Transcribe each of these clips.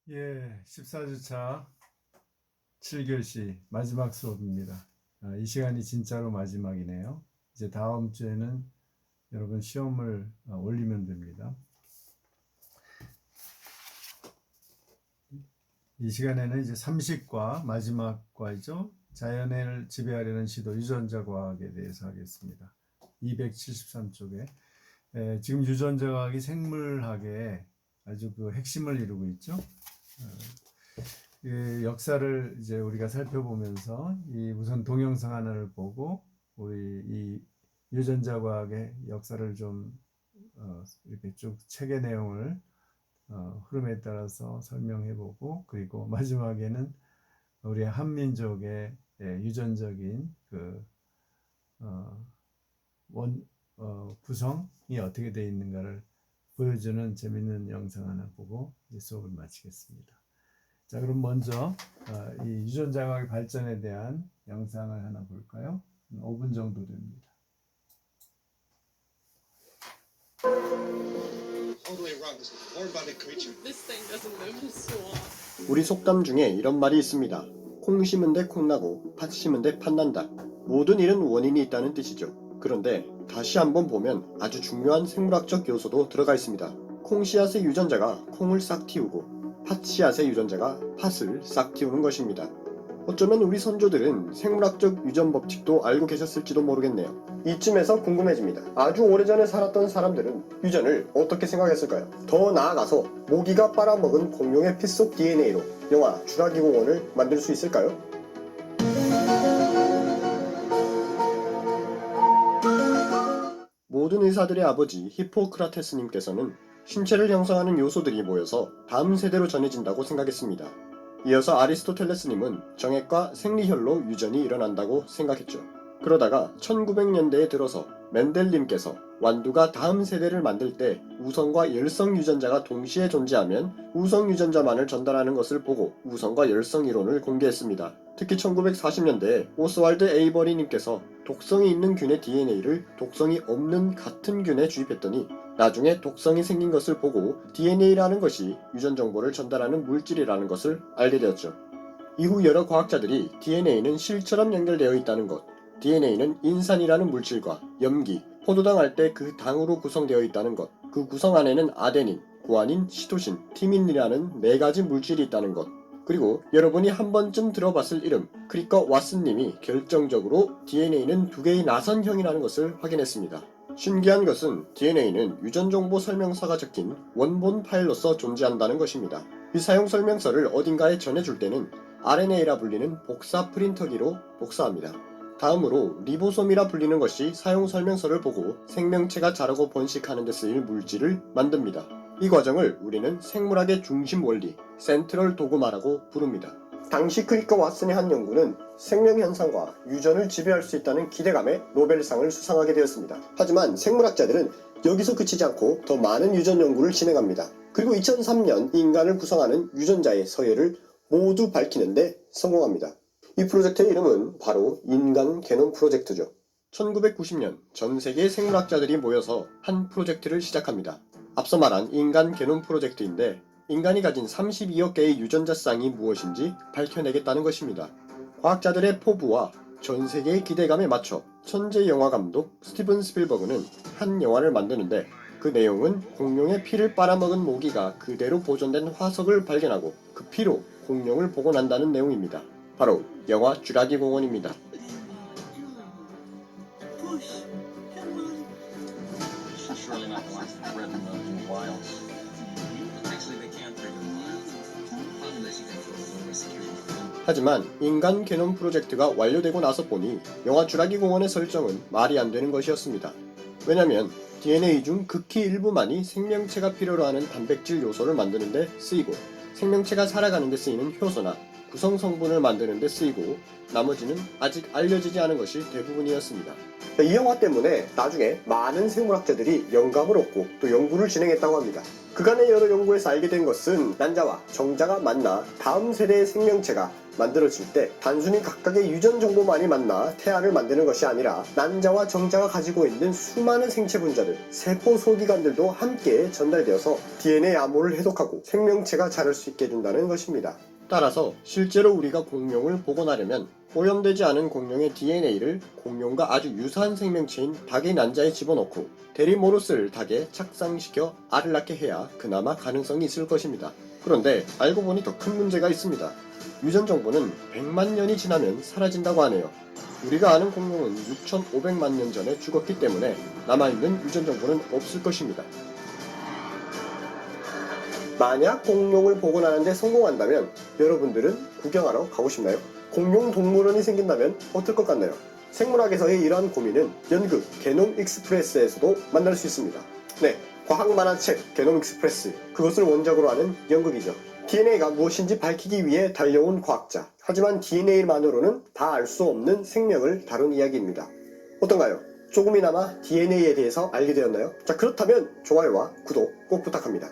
예, 14주차 7교시 마지막 수업입니다. 이 시간이 진짜로 마지막이네요. 이제 다음 주에는 여러분 시험을 올리면 됩니다. 이 시간에는 이제 30과 마지막 과이죠. 자연을 지배하려는 시도 유전자 과학에 대해서 하겠습니다. 273쪽에 지금 유전자 과학이 생물학의 아주 그 핵심을 이루고 있죠. 역사를 이제 우리가 살펴보면서 우선 동영상 하나를 보고 우리 이 유전자 과학의 역사를 좀 이렇게 쭉 책의 내용을 흐름에 따라서 설명해보고, 그리고 마지막에는 우리 한민족의 유전적인 구성이 어떻게 되어 있는가를 보여주는 재밌는 영상 하나 보고 이제 수업을 마치겠습니다. 자, 그럼 먼저 이 유전자 과학의 발전에 대한 영상을 하나 볼까요? 5분 정도 됩니다. 우리 속담 중에 이런 말이 있습니다. 콩 심은 데 콩 나고 팥 심은 데 팥 난다. 모든 일은 원인이 있다는 뜻이죠. 그런데 다시 한번 보면 아주 중요한 생물학적 요소도 들어가 있습니다. 콩 씨앗의 유전자가 콩을 싹 틔우고 팥 씨앗의 유전자가 팥을 싹 틔우는 것입니다. 어쩌면 우리 선조들은 생물학적 유전 법칙도 알고 계셨을지도 모르겠네요. 이쯤에서 궁금해집니다. 아주 오래전에 살았던 사람들은 유전을 어떻게 생각했을까요? 더 나아가서 모기가 빨아먹은 공룡의 피 속 DNA로 영화 쥬라기 공원을 만들 수 있을까요? 모든 의사들의 아버지 히포크라테스님께서는 신체를 형성하는 요소들이 모여서 다음 세대로 전해진다고 생각했습니다. 이어서 아리스토텔레스님은 정액과 생리혈로 유전이 일어난다고 생각했죠. 그러다가 1900년대에 들어서 멘델님께서 완두가 다음 세대를 만들 때 우성과 열성 유전자가 동시에 존재하면 우성 유전자만을 전달하는 것을 보고 우성과 열성 이론을 공개했습니다. 특히 1940년대에 오스왈드 에이버리님께서 독성이 있는 균의 DNA를 독성이 없는 같은 균에 주입했더니 나중에 독성이 생긴 것을 보고 DNA라는 것이 유전 정보를 전달하는 물질이라는 것을 알게 되었죠. 이후 여러 과학자들이 DNA는 실처럼 연결되어 있다는 것, DNA는 인산이라는 물질과 염기, 포도당 할 때 그 당으로 구성되어 있다는 것, 그 구성 안에는 아데닌, 구아닌, 시토신, 티민이라는 4가지 물질이 있다는 것, 그리고 여러분이 한 번쯤 들어봤을 이름 크리커 왓슨님이 결정적으로 DNA는 2개의 나선형이라는 것을 확인했습니다. 신기한 것은 DNA는 유전정보 설명서가 적힌 원본 파일로서 존재한다는 것입니다. 이 사용 설명서를 어딘가에 전해줄 때는 RNA라 불리는 복사 프린터기로 복사합니다. 다음으로 리보솜이라 불리는 것이 사용 설명서를 보고 생명체가 자라고 번식하는 데 쓰일 물질을 만듭니다. 이 과정을 우리는 생물학의 중심 원리, 센트럴 도그마라고 부릅니다. 당시 크리커 왓슨의 한 연구는 생명현상과 유전을 지배할 수 있다는 기대감에 노벨상을 수상하게 되었습니다. 하지만 생물학자들은 여기서 그치지 않고 더 많은 유전 연구를 진행합니다. 그리고 2003년 인간을 구성하는 유전자의 서열을 모두 밝히는데 성공합니다. 이 프로젝트의 이름은 바로 인간 게놈 프로젝트죠. 1990년 전 세계의 생물학자들이 모여서 한 프로젝트를 시작합니다. 앞서 말한 인간 게놈 프로젝트인데 인간이 가진 32억 개의 유전자 쌍이 무엇인지 밝혀내겠다는 것입니다. 과학자들의 포부와 전 세계의 기대감에 맞춰 천재 영화 감독 스티븐 스필버그는 한 영화를 만드는데 그 내용은 공룡의 피를 빨아먹은 모기가 그대로 보존된 화석을 발견하고 그 피로 공룡을 복원한다는 내용입니다. 바로 영화 쥬라기 공원입니다. 하지만 인간 게놈 프로젝트가 완료되고 나서 보니 영화 쥬라기 공원의 설정은 말이 안 되는 것이었습니다. 왜냐면 DNA 중 극히 일부만이 생명체가 필요로 하는 단백질 요소를 만드는 데 쓰이고 생명체가 살아가는 데 쓰이는 효소나 구성 성분을 만드는 데 쓰이고 나머지는 아직 알려지지 않은 것이 대부분이었습니다. 이 영화 때문에 나중에 많은 생물학자들이 영감을 얻고 또 연구를 진행했다고 합니다. 그간의 여러 연구에서 알게 된 것은 난자와 정자가 만나 다음 세대의 생명체가 만들어질 때 단순히 각각의 유전 정보만이 만나 태아를 만드는 것이 아니라 난자와 정자가 가지고 있는 수많은 생체 분자들, 세포 소기관들도 함께 전달되어서 DNA 암호를 해독하고 생명체가 자랄 수 있게 해준다는 것입니다. 따라서 실제로 우리가 공룡을 복원하려면 오염되지 않은 공룡의 DNA를 공룡과 아주 유사한 생명체인 닭의 난자에 집어넣고 데리모르스를 닭에 착상시켜 알을 낳게 해야 그나마 가능성이 있을 것입니다. 그런데 알고 보니 더 큰 문제가 있습니다. 유전 정보는 100만 년이 지나면 사라진다고 하네요. 우리가 아는 공룡은 6,500만 년 전에 죽었기 때문에 남아있는 유전 정보는 없을 것입니다. 만약 공룡을 복원하는데 성공한다면 여러분들은 구경하러 가고 싶나요? 공룡 동물원이 생긴다면 어떨 것 같나요? 생물학에서의 이러한 고민은 연극 게놈 익스프레스에서도 만날 수 있습니다. 네, 과학 만화책 게놈 익스프레스, 그것을 원작으로 하는 연극이죠. DNA가 무엇인지 밝히기 위해 달려온 과학자, 하지만 DNA만으로는 다 알 수 없는 생명을 다룬 이야기입니다. 어떤가요? 조금이나마 DNA에 대해서 알게 되었나요? 자, 그렇다면 좋아요와 구독 꼭 부탁합니다.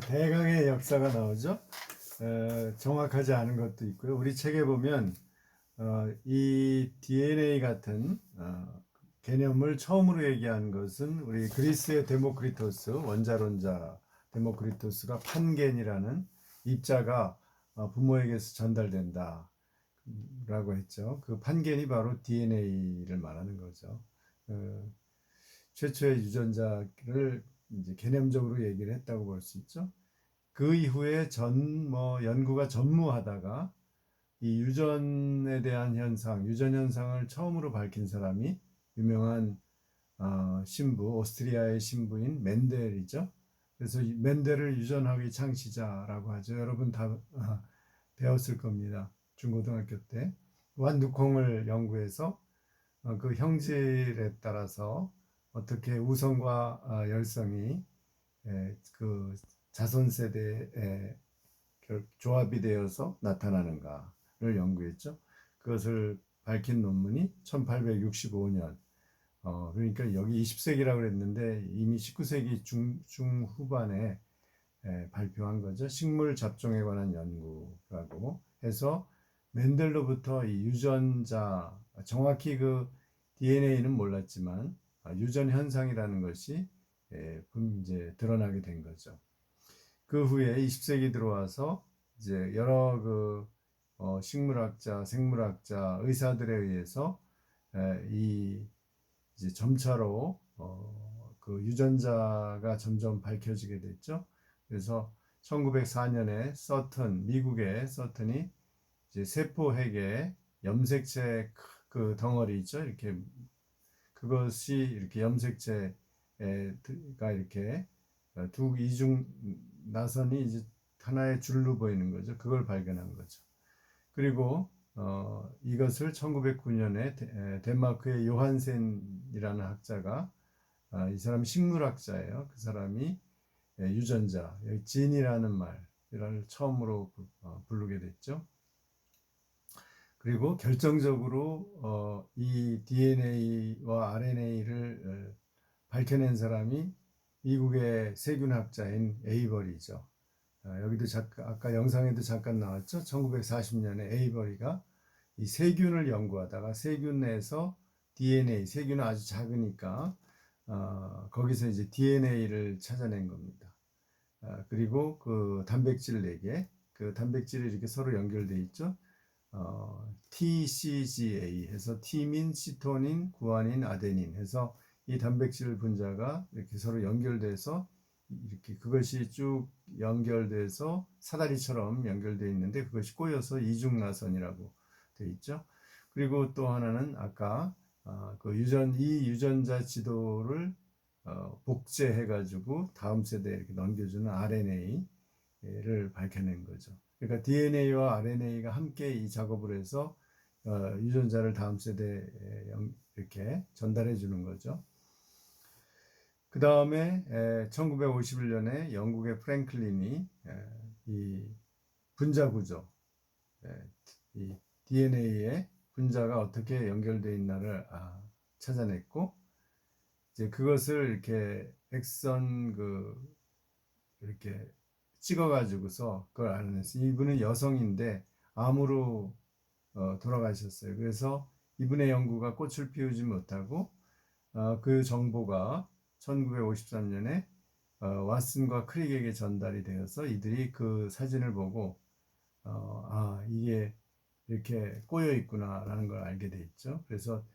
대강의 역사가 나오죠. 정확하지 않은 것도 있고요. 우리 책에 보면 이 DNA 같은 개념을 처음으로 얘기한 것은 우리 그리스의 데모크리토스, 원자론자 데모크리토스가 판겐이라는 입자가 부모에게서 전달된다 라고 했죠. 그 판겐이 바로 DNA를 말하는 거죠. 최초의 유전자를 이제 개념적으로 얘기를 했다고 볼 수 있죠. 그 이후에 연구가 전무하다가 이 유전에 대한 현상, 유전 현상을 처음으로 밝힌 사람이 유명한 신부, 오스트리아의 신부인 멘델이죠. 그래서 멘델을 유전학의 창시자라고 하죠. 여러분 다 배웠을 겁니다. 중고등학교 때 완두콩을 연구해서 그 형질에 따라서 어떻게 우성과 열성이 그 자손 세대에 조합이 되어서 나타나는가를 연구했죠. 그것을 밝힌 논문이 1865년. 그러니까 여기 20세기라고 그랬는데 이미 19세기 중후반에 발표한 거죠. 식물 잡종에 관한 연구라고 해서 멘델로부터 이 유전자, 정확히 그 DNA는 몰랐지만 유전 현상이라는 것이 이제 드러나게 된 거죠. 그 후에 20세기 들어와서 이제 여러 식물학자, 생물학자, 의사들에 의해서 이제 점차로 그 유전자가 점점 밝혀지게 됐죠. 그래서 1904년에 미국의 서튼이 이제 세포핵의 염색체 그 덩어리 있죠. 이렇게 그것이 이렇게 염색체가 이렇게 이중 나선이 이제 하나의 줄로 보이는 거죠. 그걸 발견한 거죠. 그리고 이것을 1909년에 덴마크의 요한센이라는 학자가 이 사람이 식물학자예요. 그 사람이 유전자, 진이라는 말을 처음으로 부르게 됐죠. 그리고 결정적으로 이 DNA와 RNA를 밝혀낸 사람이 미국의 세균학자인 에이버리죠. 여기도 아까 영상에도 잠깐 나왔죠. 1940년에 에이버리가 이 세균을 연구하다가 세균 내에서 DNA, 세균은 아주 작으니까 거기서 이제 DNA를 찾아낸 겁니다. 그리고 그 단백질 4개, 그 단백질이 이렇게 서로 연결돼 있죠. TCGA 해서 티민, 시토닌, 구아닌, 아데닌 해서 이 단백질 분자가 이렇게 서로 연결돼서 이렇게 그것이 쭉 연결돼서 사다리처럼 연결되어 있는데 그것이 꼬여서 이중나선이라고 되어 있죠. 그리고 또 하나는 아까 이 유전자 지도를 복제해 가지고 다음 세대에 이렇게 넘겨주는 RNA를 밝혀낸 거죠. 그러니까 DNA와 RNA가 함께 이 작업을 해서 유전자를 다음 세대에 이렇게 전달해 주는 거죠. 그 다음에 1951년에 영국의 프랭클린이 이 분자 구조, 이 DNA의 분자가 어떻게 연결되어 있나를 찾아냈고, 이제 그것을 이렇게 엑선 이렇게 찍어가지고서 그걸 알아냈어요. 이분은 여성인데 암으로 돌아가셨어요. 그래서 이분의 연구가 꽃을 피우지 못하고 그 정보가 1953년에 왓슨과 크릭에게 전달이 되어서 이들이 그 사진을 보고 이게 이렇게 꼬여 있구나라는 걸 알게 돼 있죠. 그래서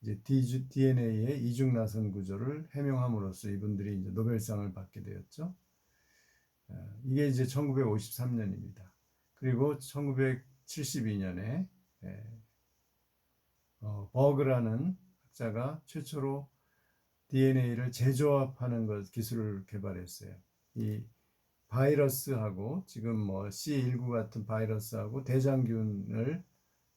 이제 DNA의 이중 나선 구조를 해명함으로써 이분들이 이제 노벨상을 받게 되었죠. 이게 이제 1953년입니다. 그리고 1972년에 버그라는 학자가 최초로 DNA를 재조합하는 기술을 개발했어요. 이 바이러스하고 지금 뭐 C19 같은 바이러스하고 대장균을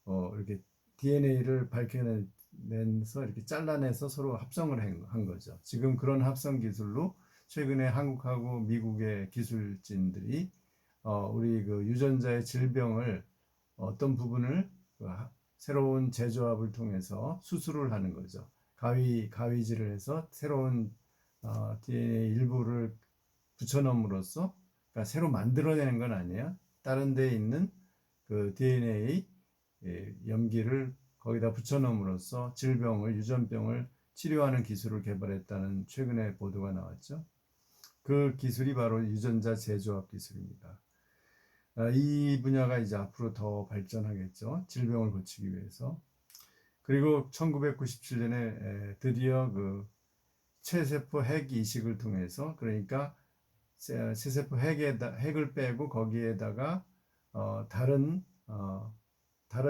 이렇게 DNA를 밝혀내서 이렇게 잘라내서 서로 합성을 한 거죠. 지금 그런 합성 기술로 최근에 한국하고 미국의 기술진들이 우리 그 유전자의 질병을 어떤 부분을 새로운 재조합을 통해서 수술을 하는 거죠. 가위질을 해서 새로운 DNA 일부를 붙여넣음으로써, 그러니까 새로 만들어내는 건 아니에요. 다른 데에 있는 그 DNA 염기를 거기다 붙여넣음으로써 유전병을 치료하는 기술을 개발했다는 최근의 보도가 나왔죠. 그 기술이 바로 유전자 재조합 기술입니다. 이 분야가 이제 앞으로 더 발전하겠죠. 질병을 고치기 위해서. 그리고 1997년에 드디어 그 체세포 핵 이식을 통해서, 그러니까 체세포 핵을 빼고 거기에다가 다른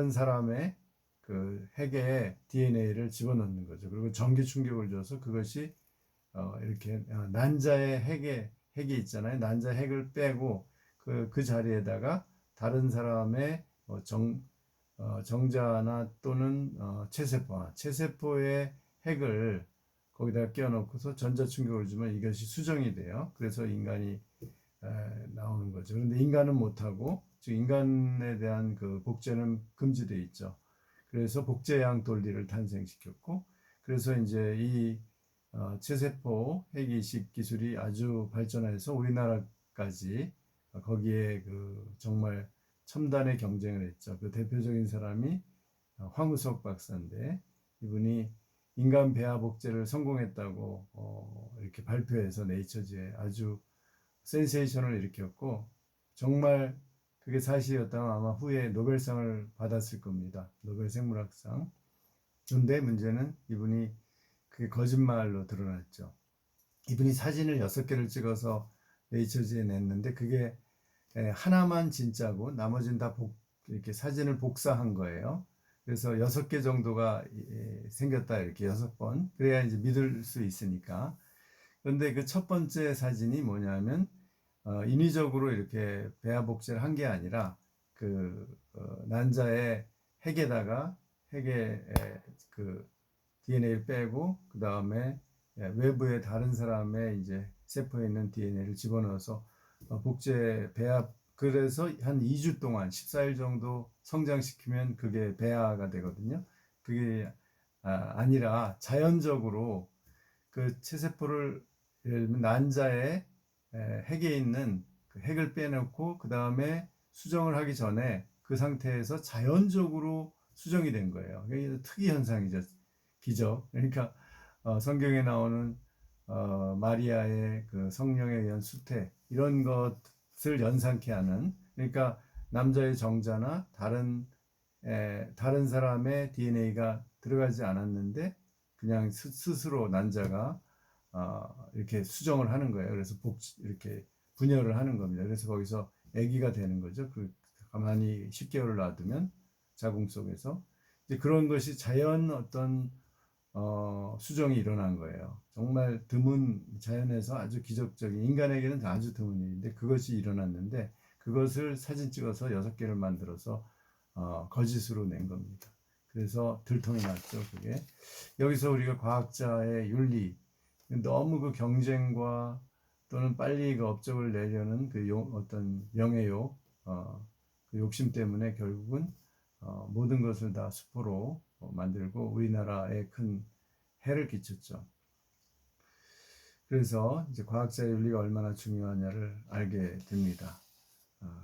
사람의 그 핵에 DNA를 집어넣는 거죠. 그리고 전기 충격을 줘서 그것이 이렇게 난자의 핵이 있잖아요. 난자 핵을 빼고 그 자리에다가 다른 사람의 정자나 또는 체세포의 핵을 거기다 끼워넣고서 전자충격을 주면 이것이 수정이 돼요. 그래서 인간이 나오는 거죠. 그런데 인간은 못하고, 즉 인간에 대한 그 복제는 금지되어 있죠. 그래서 복제양 돌리를 탄생시켰고, 그래서 이제 이 체세포 핵이식 기술이 아주 발전해서 우리나라까지 거기에 그 정말 첨단의 경쟁을 했죠. 그 대표적인 사람이 황우석 박사인데, 이분이 인간 배아 복제를 성공했다고 이렇게 발표해서 네이처지에 아주 센세이션을 일으켰고, 정말 그게 사실이었다면 아마 후에 노벨상을 받았을 겁니다. 노벨 생물학상. 그런데 문제는 이분이 그게 거짓말로 드러났죠. 이분이 사진을 6개를 찍어서 네이처지에 냈는데 그게 하나만 진짜고 나머지는 다 이렇게 사진을 복사한 거예요. 그래서 6개 정도가 생겼다, 이렇게 6번. 그래야 이제 믿을 수 있으니까. 그런데 그 첫 번째 사진이 뭐냐면 인위적으로 이렇게 배아 복제를 한 게 아니라 그 난자의 핵에 그 DNA를 빼고 그 다음에 외부에 다른 사람의 이제 세포에 있는 DNA를 집어넣어서 그래서 한 2주 동안 14일 정도 성장시키면 그게 배아가 되거든요. 그게 아니라 자연적으로 그 체세포를, 예를 들면 난자의 핵에 있는 그 핵을 빼놓고 그 다음에 수정을 하기 전에 그 상태에서 자연적으로 수정이 된 거예요. 이게 특이 현상이죠. 기적. 그러니까 성경에 나오는 마리아의 그 성령에 의한 수태, 이런 것을 연상케 하는, 그러니까 남자의 정자나 다른 사람의 DNA가 들어가지 않았는데 그냥 스스로 난자가 이렇게 수정을 하는 거예요. 그래서 이렇게 분열을 하는 겁니다. 그래서 거기서 아기가 되는 거죠. 가만히 10개월을 놔두면 자궁 속에서 이제 그런 것이 자연 어떤 수정이 일어난 거예요. 정말 드문, 자연에서 아주 기적적인, 인간에게는 아주 드문 일인데 그것이 일어났는데 그것을 사진 찍어서 6개를 만들어서 거짓으로 낸 겁니다. 그래서 들통이 났죠. 그게 여기서 우리가 과학자의 윤리, 너무 그 경쟁과 또는 빨리 그 업적을 내려는 그 어떤 명예욕, 그 욕심 때문에 결국은 모든 것을 다 수포로 만들고 우리나라에 큰 해를 끼쳤죠. 그래서 이제 과학자의 윤리가 얼마나 중요하냐를 알게 됩니다.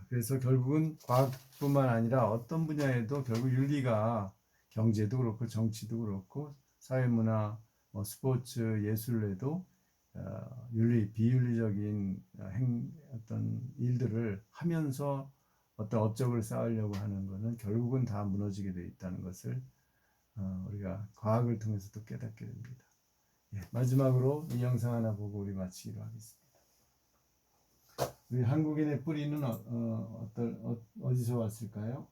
그래서 결국은 과학뿐만 아니라 어떤 분야에도 결국 윤리가 경제도 그렇고 정치도 그렇고 사회문화, 스포츠, 예술에도 윤리, 비윤리적인 어떤 일들을 하면서 어떤 업적을 쌓으려고 하는 것은 결국은 다 무너지게 되어 있다는 것을 우리가 과학을 통해서도 깨닫게 됩니다. 예, 마지막으로 이 영상 하나 보고 우리 마치기로 하겠습니다. 우리 한국인의 뿌리는 어디서 왔을까요?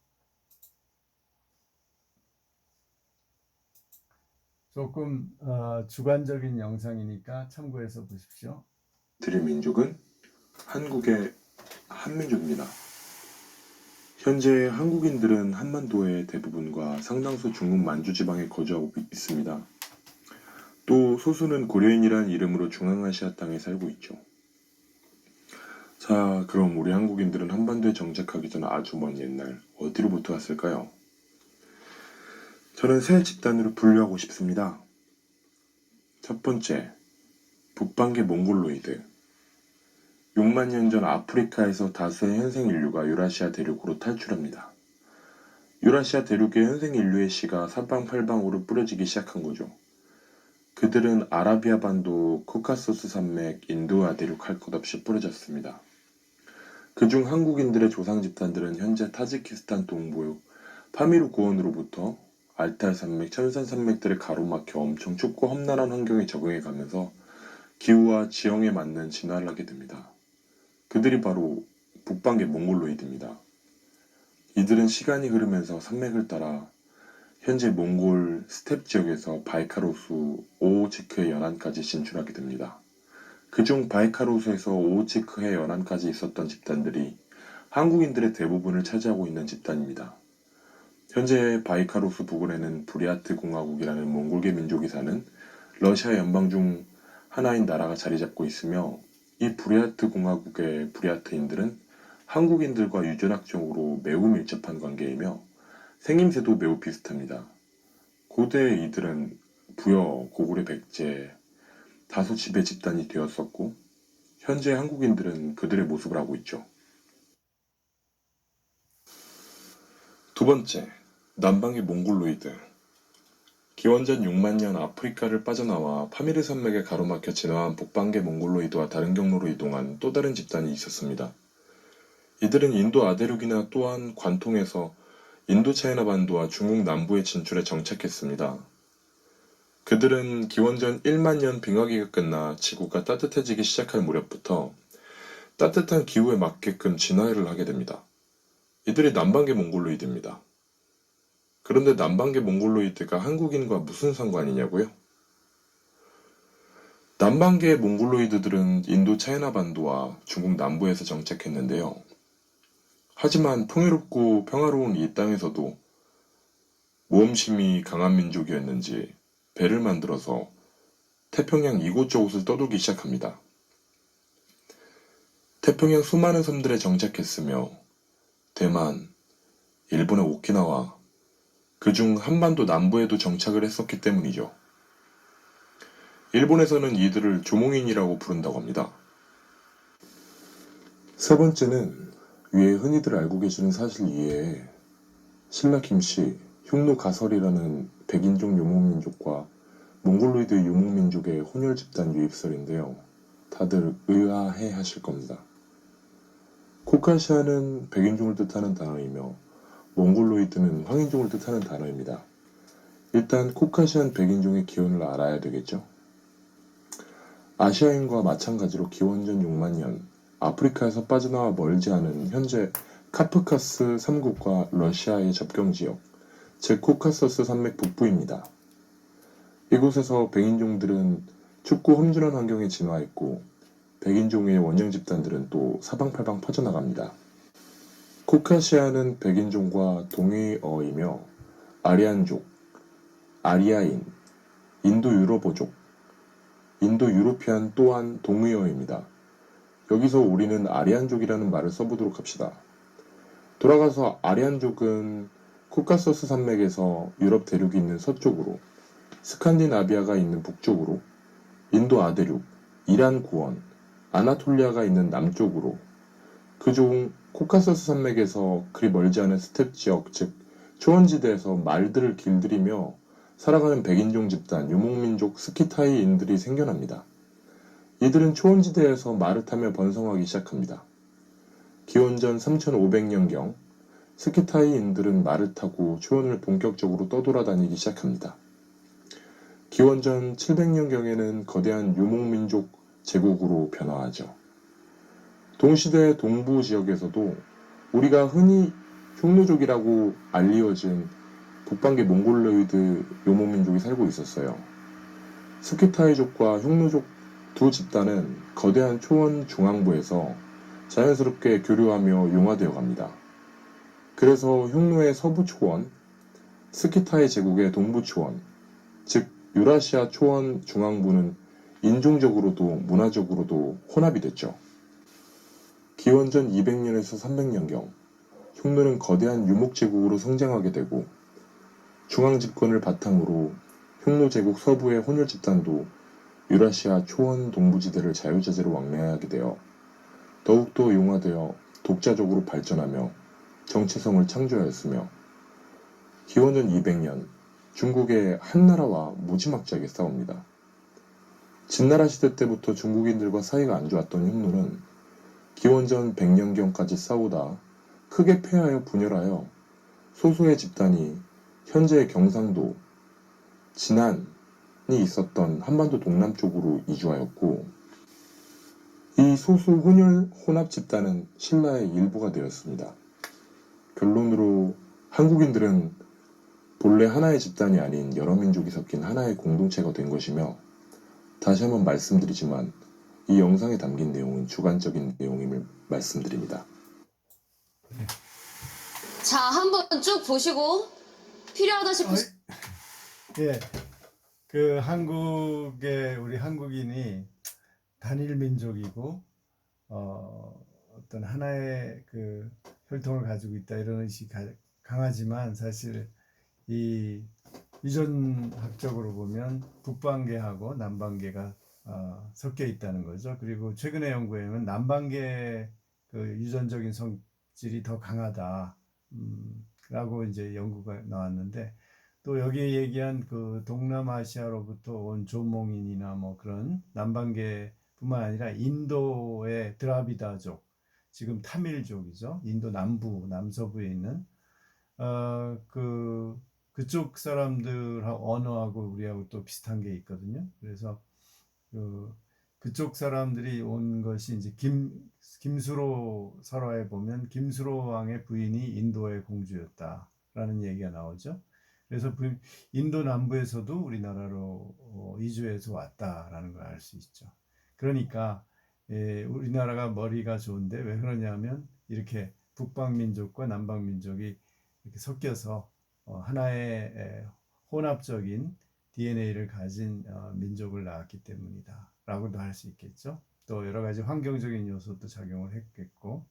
조금 주관적인 영상이니까 참고해서 보십시오. 드릴 민족은 한국의 한민족입니다. 현재 한국인들은 한반도의 대부분과 상당수 중국 만주 지방에 거주하고 있습니다. 또 소수는 고려인이라는 이름으로 중앙아시아 땅에 살고 있죠. 자, 그럼 우리 한국인들은 한반도에 정착하기 전 아주 먼 옛날 어디로부터 왔을까요? 저는 세 집단으로 분류하고 싶습니다. 첫 번째, 북방계 몽골로이드. 6만 년 전 아프리카에서 다수의 현생 인류가 유라시아 대륙으로 탈출합니다. 유라시아 대륙의 현생 인류의 씨가 사방팔방으로 뿌려지기 시작한 거죠. 그들은 아라비아 반도, 코카소스 산맥, 인도아 대륙 할 것 없이 뿌려졌습니다. 그중 한국인들의 조상 집단들은 현재 타지키스탄 동부 파미르 고원으로부터 알타이 산맥, 천산 산맥들을 가로막혀 엄청 춥고 험난한 환경에 적응해 가면서 기후와 지형에 맞는 진화를 하게 됩니다. 그들이 바로 북방계 몽골로이드입니다. 이들은 시간이 흐르면서 산맥을 따라 현재 몽골 스텝 지역에서 바이카로스, 오호츠크해 연안까지 진출하게 됩니다. 그중 바이카로스에서 오호츠크해 연안까지 있었던 집단들이 한국인들의 대부분을 차지하고 있는 집단입니다. 현재 바이카로스 부근에는 부리아트 공화국이라는 몽골계 민족이 사는 러시아 연방 중 하나인 나라가 자리 잡고 있으며 이 부리아트 공화국의 부리아트인들은 한국인들과 유전학적으로 매우 밀접한 관계이며 생김새도 매우 비슷합니다. 고대 이들은 부여, 고구려 백제, 다소 지배 집단이 되었었고 현재 한국인들은 그들의 모습을 하고 있죠. 두 번째, 남방의 몽골로이드. 기원전 6만 년 아프리카를 빠져나와 파미르 산맥에 가로막혀 진화한 북방계 몽골로이드와 다른 경로로 이동한 또 다른 집단이 있었습니다. 이들은 인도 아대륙이나 또한 관통해서 인도 차이나 반도와 중국 남부에 진출해 정착했습니다. 그들은 기원전 1만 년 빙하기가 끝나 지구가 따뜻해지기 시작할 무렵부터 따뜻한 기후에 맞게끔 진화를 하게 됩니다. 이들이 남방계 몽골로이드입니다. 그런데 남방계 몽골로이드가 한국인과 무슨 상관이냐고요? 남방계 몽골로이드들은 인도 차이나 반도와 중국 남부에서 정착했는데요. 하지만 풍요롭고 평화로운 이 땅에서도 모험심이 강한 민족이었는지 배를 만들어서 태평양 이곳저곳을 떠돌기 시작합니다. 태평양 수많은 섬들에 정착했으며 대만, 일본의 오키나와 그중 한반도 남부에도 정착을 했었기 때문이죠. 일본에서는 이들을 조몽인이라고 부른다고 합니다. 세 번째는 위에 흔히들 알고 계시는 사실 이외에 신라 김씨, 흉노 가설이라는 백인종游牧민족과 몽골로이드游牧민족의 혼혈 집단 유입설인데요. 다들 의아해 하실 겁니다. 코카시아는 백인종을 뜻하는 단어이며 몽골로이드는 황인종을 뜻하는 단어입니다. 일단 코카시안 백인종의 기원을 알아야 되겠죠. 아시아인과 마찬가지로 기원전 6만 년 아프리카에서 빠져나와 멀지 않은 현재 카프카스 삼국과 러시아의 접경지역, 즉 코카서스 산맥 북부입니다. 이곳에서 백인종들은 춥고 험준한 환경에 진화했고 백인종의 원형 집단들은 또 사방팔방 퍼져나갑니다. 코카시아는 백인종과 동의어이며 아리안족, 아리아인, 인도 유럽어족, 인도 유로피안 또한 동의어입니다. 여기서 우리는 아리안족이라는 말을 써보도록 합시다. 돌아가서 아리안족은 코카서스 산맥에서 유럽 대륙이 있는 서쪽으로, 스칸디나비아가 있는 북쪽으로, 인도 아대륙, 이란 고원, 아나톨리아가 있는 남쪽으로, 그중 코카서스 산맥에서 그리 멀지 않은 스텝 지역, 즉 초원지대에서 말들을 길들이며 살아가는 백인종 집단, 유목민족 스키타이인들이 생겨납니다. 이들은 초원지대에서 말을 타며 번성하기 시작합니다. 기원전 3500년경 스키타이인들은 말을 타고 초원을 본격적으로 떠돌아다니기 시작합니다. 기원전 700년경에는 거대한 유목민족 제국으로 변화하죠. 동시대 동부 지역에서도 우리가 흔히 흉노족이라고 알리워진 북방계 몽골로이드游牧민족이 살고 있었어요. 스키타이족과 흉노족 두 집단은 거대한 초원 중앙부에서 자연스럽게 교류하며 융화되어 갑니다. 그래서 흉노의 서부 초원, 스키타이 제국의 동부 초원, 즉 유라시아 초원 중앙부는 인종적으로도 문화적으로도 혼합이 됐죠. 기원전 200년에서 300년경 흉노는 거대한 유목제국으로 성장하게 되고 중앙집권을 바탕으로 흉노제국 서부의 혼혈 집단도 유라시아 초원 동부지대를 자유자재로 왕래하게 되어 더욱더 융화되어 독자적으로 발전하며 정체성을 창조하였으며 기원전 200년 중국의 한나라와 무지막지하게 싸웁니다. 진나라 시대 때부터 중국인들과 사이가 안 좋았던 흉노는 기원전 100년경까지 싸우다 크게 패하여 분열하여 소수의 집단이 현재의 경상도, 진안이 있었던 한반도 동남쪽으로 이주하였고 이 소수 혼혈 혼합 집단은 신라의 일부가 되었습니다. 결론으로 한국인들은 본래 하나의 집단이 아닌 여러 민족이 섞인 하나의 공동체가 된 것이며 다시 한번 말씀드리지만 이 영상에 담긴 내용은 주관적인 내용임을 말씀드립니다. 자, 한번 쭉 보시고 필요하다 싶으신 예, 그 우리 한국인이 단일 민족이고 어떤 하나의 그 혈통을 가지고 있다 이런 의식이 강하지만 사실 이 유전학적으로 보면 북방계하고 남방계가 섞여 있다는 거죠. 그리고 최근의 연구에는 남방계 그 유전적인 성질이 더 강하다 라고 이제 연구가 나왔는데 또 여기에 얘기한 그 동남아시아로부터 온 조몽인이나 뭐 그런 남방계뿐만 아니라 인도의 드라비다족, 지금 타밀족이죠. 인도 남서부에 있는 그쪽 사람들하고 언어하고 우리하고 또 비슷한 게 있거든요. 그래서 그쪽 사람들이 온 것이 이제 김수로 설화에 보면 김수로 왕의 부인이 인도의 공주였다라는 얘기가 나오죠. 그래서 인도 남부에서도 우리나라로 이주해서 왔다라는 걸 알 수 있죠. 그러니까 우리나라가 머리가 좋은데 왜 그러냐면 이렇게 북방민족과 남방민족이 이렇게 섞여서 하나의 혼합적인 DNA를 가진 민족을 낳았기 때문이다 라고도 할 수 있겠죠. 또 여러 가지 환경적인 요소도 작용을 했겠고.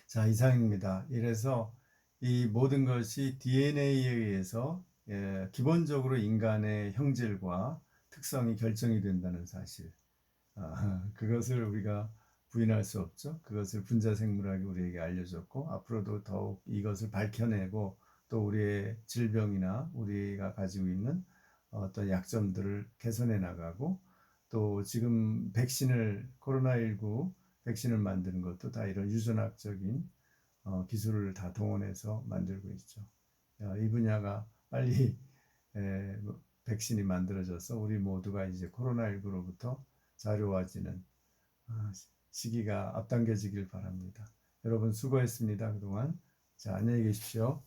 자, 이상입니다. 이래서 이 모든 것이 DNA에 의해서 기본적으로 인간의 형질과 특성이 결정이 된다는 사실, 그것을 우리가 부인할 수 없죠. 그것을 분자생물학이 우리에게 알려줬고 앞으로도 더욱 이것을 밝혀내고 또 우리의 질병이나 우리가 가지고 있는 어떤 약점들을 개선해 나가고 또 지금 코로나19 백신을 만드는 것도 다 이런 유전학적인 기술을 다 동원해서 만들고 있죠. 이 분야가 빨리 백신이 만들어져서 우리 모두가 이제 코로나19로부터 자유로워지는 시기가 앞당겨지길 바랍니다. 여러분 수고했습니다. 그동안. 자, 안녕히 계십시오.